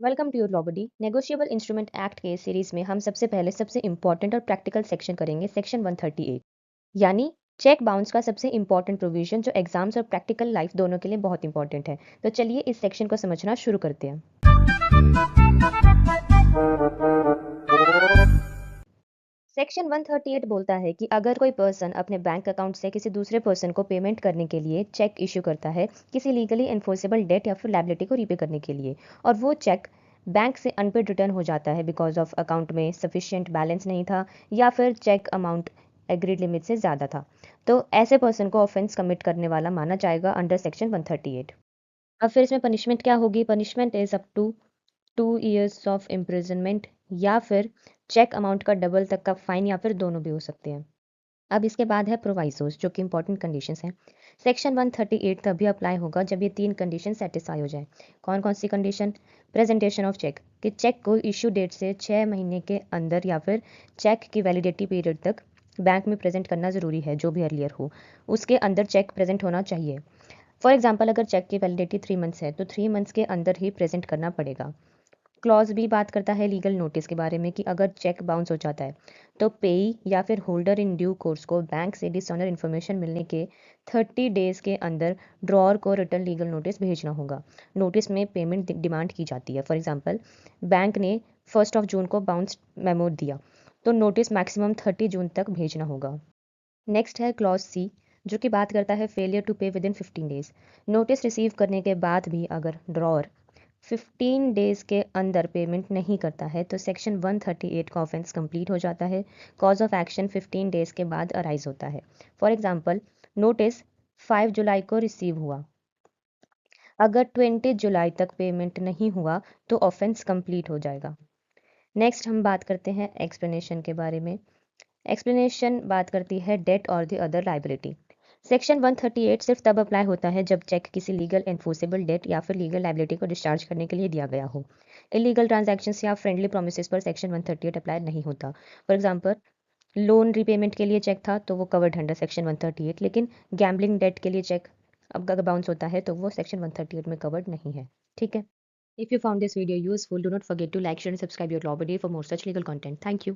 Welcome to your law buddy. Negotiable instrument act के series में हम सबसे पहले सबसे इंपॉर्टेंट और प्रैक्टिकल सेक्शन करेंगे, सेक्शन 138, यानी चेक बाउंस का सबसे इंपॉर्टेंट प्रोविजन जो एग्जाम्स और प्रैक्टिकल लाइफ दोनों के लिए बहुत इंपॉर्टेंट है। तो चलिए इस सेक्शन को समझना शुरू करते हैं। सेक्शन 138 बोलता है कि अगर कोई पर्सन अपने बैंक अकाउंट से किसी दूसरे पर्सन को पेमेंट करने के लिए चेक इश्यू करता है किसी लीगली एनफोर्सेबल डेट या फिर लायबिलिटी को रीपे करने के लिए, और वो चेक बैंक से अनपेड रिटर्न हो जाता है बिकॉज ऑफ अकाउंट में सफिशिएंट बैलेंस नहीं था या फिर चेक अमाउंट एग्रीड लिमिट से ज़्यादा था, तो ऐसे पर्सन को ऑफेंस कमिट करने वाला माना जाएगा अंडर सेक्शन 138। अब फिर इसमें पनिशमेंट क्या होगी? Punishment is up to 2 years of imprisonment या फिर चेक अमाउंट का डबल तक का फाइन या फिर दोनों भी हो सकते हैं। अब इसके बाद है प्रोवाइसोस, जो कि इंपॉर्टेंट कंडीशंस हैं। सेक्शन 138 तभी अप्लाई होगा जब ये 3 कंडीशन सेटिस्फाई हो जाए। कौन कौन सी कंडीशन? प्रेजेंटेशन ऑफ चेक, कि चेक को इश्यू डेट से 6 महीने के अंदर या फिर चेक की वैलिडिटी पीरियड तक बैंक में प्रेजेंट करना ज़रूरी है, जो भी अर्लियर हो उसके अंदर चेक प्रेजेंट होना चाहिए। फॉर एग्जाम्पल, अगर चेक की वैलिडिटी 3 मंथ्स है तो 3 मंथ्स के अंदर ही प्रेजेंट करना पड़ेगा। क्लॉज भी बात करता है लीगल नोटिस के बारे में कि अगर चेक बाउंस हो जाता है तो पेई या फिर होल्डर इन ड्यू कोर्स को बैंक से डिसऑनर इन्फॉर्मेशन मिलने के 30 डेज के अंदर ड्रॉअर को रिटर्न लीगल नोटिस भेजना होगा। नोटिस में पेमेंट डिमांड की जाती है। फॉर एग्जांपल, बैंक ने 1 जून को बाउंस मेमो दिया तो नोटिस मैक्सिमम 30 जून तक भेजना होगा। नेक्स्ट है क्लॉज सी, जो कि बात करता है फेलियर टू पे with in 15 days. Notice receive करने के बाद भी अगर ड्रॉअर 15 डेज के अंदर पेमेंट नहीं करता है तो सेक्शन 138 का ऑफेंस कंप्लीट हो जाता है। कॉज ऑफ एक्शन 15 डेज के बाद अराइज होता है। फॉर एग्जांपल, नोटिस 5 जुलाई को रिसीव हुआ, अगर 20 जुलाई तक पेमेंट नहीं हुआ तो ऑफेंस कंप्लीट हो जाएगा। नेक्स्ट हम बात करते हैं एक्सप्लेनेशन के बारे में। एक्सप्लेनेशन बात करती है डेट और द अदर लाइबिलिटी। सेक्शन 138 सिर्फ तब अप्लाई होता है जब चेक किसी लीगल एनफोर्सेबल डेट या फिर लीगल लाइबिलिटी को डिस्चार्ज करने के लिए दिया गया हो। इलीगल ट्रांजैक्शंस या फ्रेंडली प्रोमिसेस पर सेक्शन 138 अप्लाई नहीं होता। फॉर एग्जांपल, लोन रीपेमेंट के लिए चेक था तो वो कवर्ड अंडर सेक्शन 138, लेकिन गैम्बलिंग डेट के लिए चेक अब अगर बाउंस होता है तो वो सेक्शन 138 में कवर्ड नहीं है। ठीक है। If you found this video useful, do not forget to like, share and subscribe your law buddy for more such legal content. Thank you.